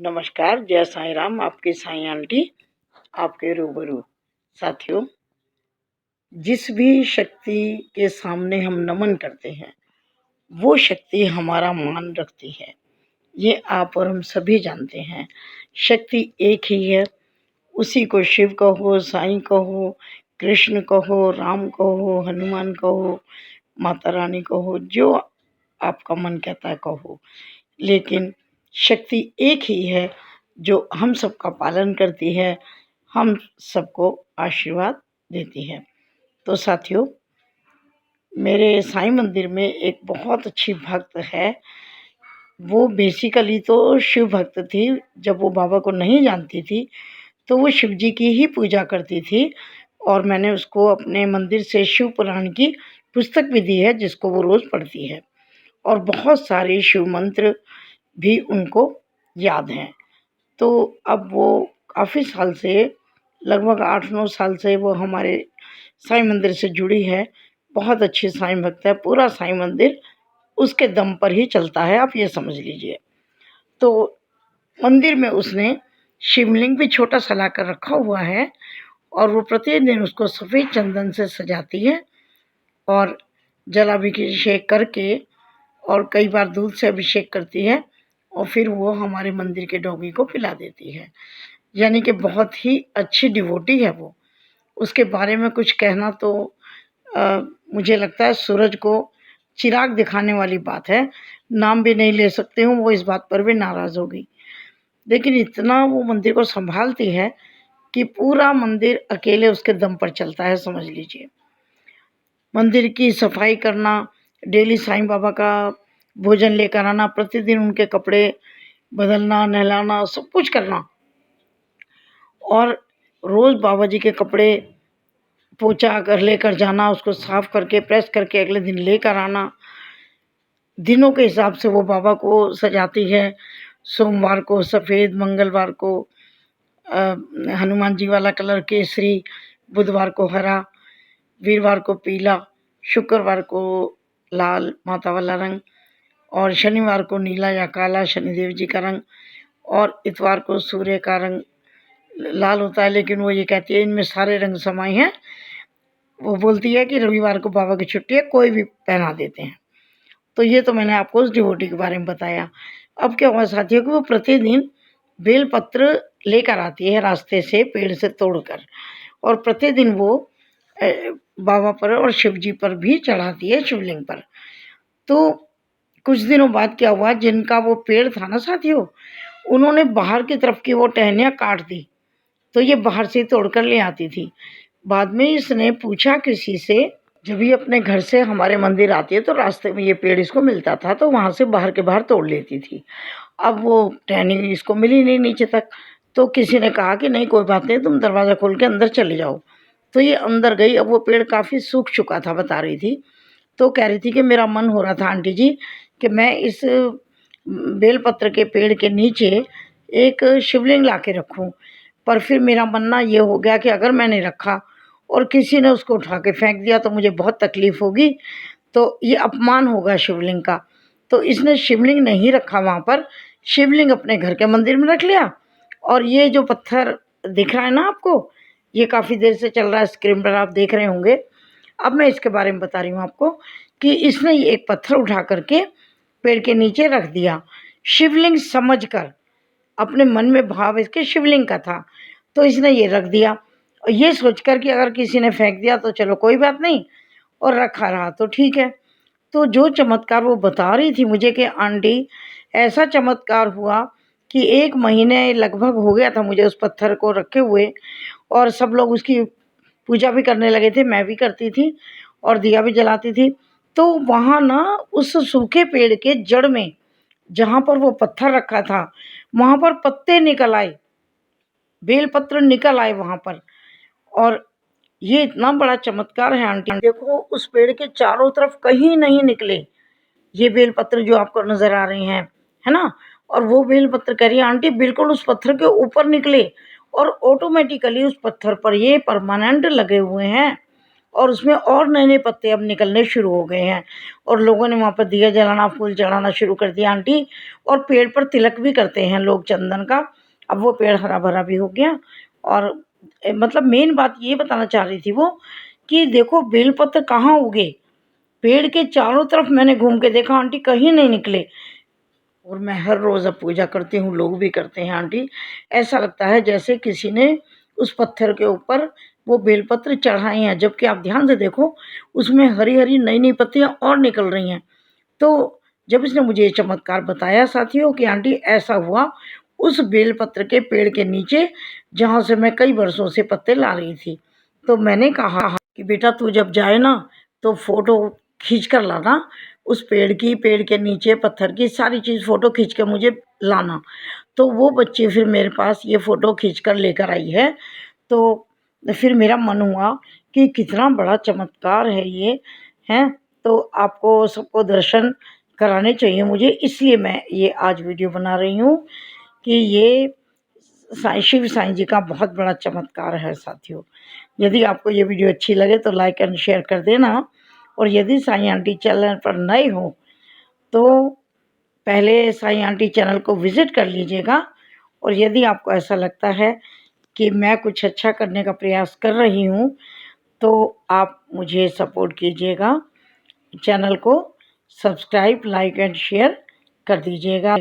नमस्कार, जय साईं राम। आपकी साईं आंटी आपके रूबरू। साथियों, जिस भी शक्ति के सामने हम नमन करते हैं, वो शक्ति हमारा मान रखती है। ये आप और हम सभी जानते हैं। शक्ति एक ही है, उसी को शिव कहो, साईं कहो, कृष्ण कहो, राम कहो, हनुमान कहो, माता रानी कहो, जो आपका मन कहता है कहो। लेकिन शक्ति एक ही है जो हम सबका पालन करती है, हम सबको आशीर्वाद देती है। तो साथियों, मेरे साईं मंदिर में एक बहुत अच्छी भक्त है। वो बेसिकली तो शिव भक्त थी। जब वो बाबा को नहीं जानती थी तो वो शिव जी की ही पूजा करती थी, और मैंने उसको अपने मंदिर से शिव पुराण की पुस्तक भी दी है, जिसको वो रोज़ पढ़ती है, और बहुत सारे शिव मंत्र भी उनको याद हैं। तो अब वो काफ़ी साल से, लगभग 8-9 साल से वो हमारे साईं मंदिर से जुड़ी है। बहुत अच्छी साईं भक्त है। पूरा साईं मंदिर उसके दम पर ही चलता है, आप ये समझ लीजिए। तो मंदिर में उसने शिवलिंग भी छोटा सा लाकर रखा हुआ है, और वो प्रतिदिन उसको सफ़ेद चंदन से सजाती है और जलाभिषेक करके, और कई बार दूध से अभिषेक करती है, और फिर वो हमारे मंदिर के डॉगी को पिला देती है। यानी कि बहुत ही अच्छी डिवोटी है वो। उसके बारे में कुछ कहना तो मुझे लगता है सूरज को चिराग दिखाने वाली बात है। नाम भी नहीं ले सकती हूँ, वो इस बात पर भी नाराज़ होगी। लेकिन इतना वो मंदिर को संभालती है कि पूरा मंदिर अकेले उसके दम पर चलता है, समझ लीजिए। मंदिर की सफाई करना, डेली साईं बाबा का भोजन लेकर आना, प्रतिदिन उनके कपड़े बदलना, नहलाना, सब कुछ करना, और रोज़ बाबा जी के कपड़े पोंछा कर लेकर जाना, उसको साफ़ करके प्रेस करके अगले दिन लेकर आना। दिनों के हिसाब से वो बाबा को सजाती है। सोमवार को सफ़ेद, मंगलवार को हनुमान जी वाला कलर केसरी, बुधवार को हरा, वीरवार को पीला, शुक्रवार को लाल माता वाला रंग, और शनिवार को नीला या काला शनिदेव जी का रंग, और इतवार को सूर्य का रंग लाल होता है, लेकिन वो ये कहती है इनमें सारे रंग समाये हैं। वो बोलती है कि रविवार को बाबा की छुट्टी है, कोई भी पहना देते हैं। तो ये तो मैंने आपको उस डिवोटी के बारे में बताया। अब क्या हुआ साथियों कि वो प्रतिदिन बेलपत्र लेकर आती है रास्ते से, पेड़ से तोड़कर, और प्रतिदिन वो बाबा पर और शिव जी पर भी चढ़ाती है, शिवलिंग पर। तो कुछ दिनों बाद क्या हुआ, जिनका वो पेड़ था ना साथियों, उन्होंने बाहर की तरफ की वो टहनियाँ काट दी, तो ये बाहर से तोड़कर ले आती थी। बाद में इसने पूछा किसी से, जब ये अपने घर से हमारे मंदिर आती है तो रास्ते में ये पेड़ इसको मिलता था, तो वहाँ से बाहर के बाहर तोड़ लेती थी। अब वो टहनी इसको मिली नहीं नीचे तक, तो किसी ने कहा कि नहीं कोई बात नहीं, तुम दरवाज़ा खोल के अंदर चले जाओ। तो ये अंदर गई। अब वो पेड़ काफ़ी सूख चुका था, बता रही थी। तो कह रही थी कि मेरा मन हो रहा था आंटी जी कि मैं इस बेलपत्र के पेड़ के नीचे एक शिवलिंग ला के रखूँ, पर फिर मेरा मन ना ये हो गया कि अगर मैंने रखा और किसी ने उसको उठा के फेंक दिया तो मुझे बहुत तकलीफ़ होगी, तो ये अपमान होगा शिवलिंग का। तो इसने शिवलिंग नहीं रखा वहाँ पर, शिवलिंग अपने घर के मंदिर में रख लिया। और ये जो पत्थर दिख रहा है ना आपको, ये काफ़ी देर से चल रहा है, स्क्रीन पर आप देख रहे होंगे। अब मैं इसके बारे में बता रही हूँ आपको कि इसने ये एक पत्थर उठा करके पेड़ के नीचे रख दिया, शिवलिंग समझकर। अपने मन में भाव इसके शिवलिंग का था, तो इसने ये रख दिया, और ये सोचकर कि अगर किसी ने फेंक दिया तो चलो कोई बात नहीं, और रखा रहा तो ठीक है। तो जो चमत्कार वो बता रही थी मुझे कि आंटी ऐसा चमत्कार हुआ कि 1 महीने लगभग हो गया था मुझे उस पत्थर को रखे हुए, और सब लोग उसकी पूजा भी करने लगे थे, मैं भी करती थी और दिया भी जलाती थी। तो वहाँ ना उस सूखे पेड़ के जड़ में, जहाँ पर वो पत्थर रखा था, वहाँ पर पत्ते निकल आए, बेलपत्र निकल आए वहाँ पर। और ये इतना बड़ा चमत्कार है आंटी, देखो उस पेड़ के चारों तरफ कहीं नहीं निकले ये बेलपत्र जो आपको नज़र आ रहे हैं, है ना। और वो बेलपत्र कह रही है आंटी बिल्कुल उस पत्थर के ऊपर निकले, और ऑटोमेटिकली उस पत्थर पर ये परमानेंट लगे हुए हैं। और उसमें और नए नए पत्ते अब निकलने शुरू हो गए हैं और लोगों ने वहाँ पर दिया जलाना, फूल चढ़ाना शुरू कर दिया आंटी। और पेड़ पर तिलक भी करते हैं लोग चंदन का। अब वो पेड़ हरा भरा भी हो गया। और मतलब मेन बात ये बताना चाह रही थी वो कि देखो बेलपत्र कहाँ उगे, पेड़ के चारों तरफ मैंने घूम के देखा आंटी, कहीं नहीं निकले। और मैं हर रोज़ अब पूजा करती हूँ, लोग भी करते हैं आंटी। ऐसा लगता है जैसे किसी ने उस पत्थर के ऊपर वो बेलपत्र चढ़ाए हैं, जबकि आप ध्यान से देखो उसमें हरी हरी नई नई पत्तियाँ और निकल रही हैं। तो जब इसने मुझे ये चमत्कार बताया साथियों कि आंटी ऐसा हुआ उस बेलपत्र के पेड़ के नीचे जहाँ से मैं कई वर्षों से पत्ते ला रही थी, तो मैंने कहा कि बेटा तू जब जाए ना तो फ़ोटो खींच कर लाना उस पेड़ की, पेड़ के नीचे पत्थर की सारी चीज़ फ़ोटो खींच के मुझे लाना। तो वो बच्ची फिर मेरे पास ये फ़ोटो खींच कर लेकर आई है। तो फिर मेरा मन हुआ कि कितना बड़ा चमत्कार है ये, हैं? तो आपको सबको दर्शन कराने चाहिए मुझे, इसलिए मैं ये आज वीडियो बना रही हूँ कि ये शिव साईं जी का बहुत बड़ा चमत्कार है साथियों। यदि आपको ये वीडियो अच्छी लगे तो लाइक एंड शेयर कर देना। और यदि साईं आंटी चैनल पर नए हो तो पहले साईं आंटी चैनल को विज़िट कर लीजिएगा। और यदि आपको ऐसा लगता है कि मैं कुछ अच्छा करने का प्रयास कर रही हूँ तो आप मुझे सपोर्ट कीजिएगा, चैनल को सब्सक्राइब, लाइक एंड शेयर कर दीजिएगा।